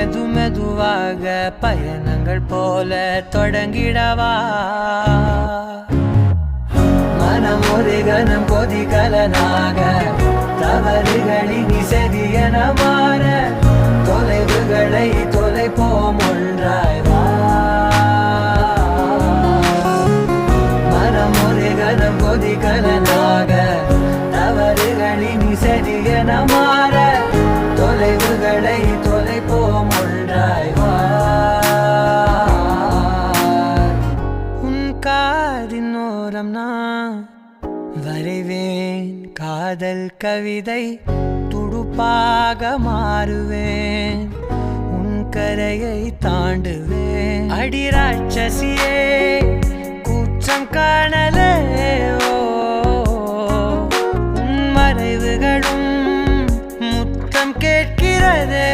மெதுவாக பயணங்கள் போல தொடங்கிடவா மனம் ஒரு கணம் கொதிகலனாக தவறுகளின் இசையென மாற தொலைவுகளை தொலைப்போம் ஒன்றாய் வா மனம் ஒரு கணம் கொதிகலனாக தவறுகளின் இசையென மாற தொலைவுகளை தொலைப்போம் ஒன்றாய் வா உன் காதின் ஓரம் நான் வரைவேன் காதல் கவிதை துடுப்பாக மாறுவேன் உன் கரையை தாண்டுவேன் அடி ராட்சசியே கூச்சம் காணலே உன் மறைவுகளும் முத்தம் கேட்கிறதே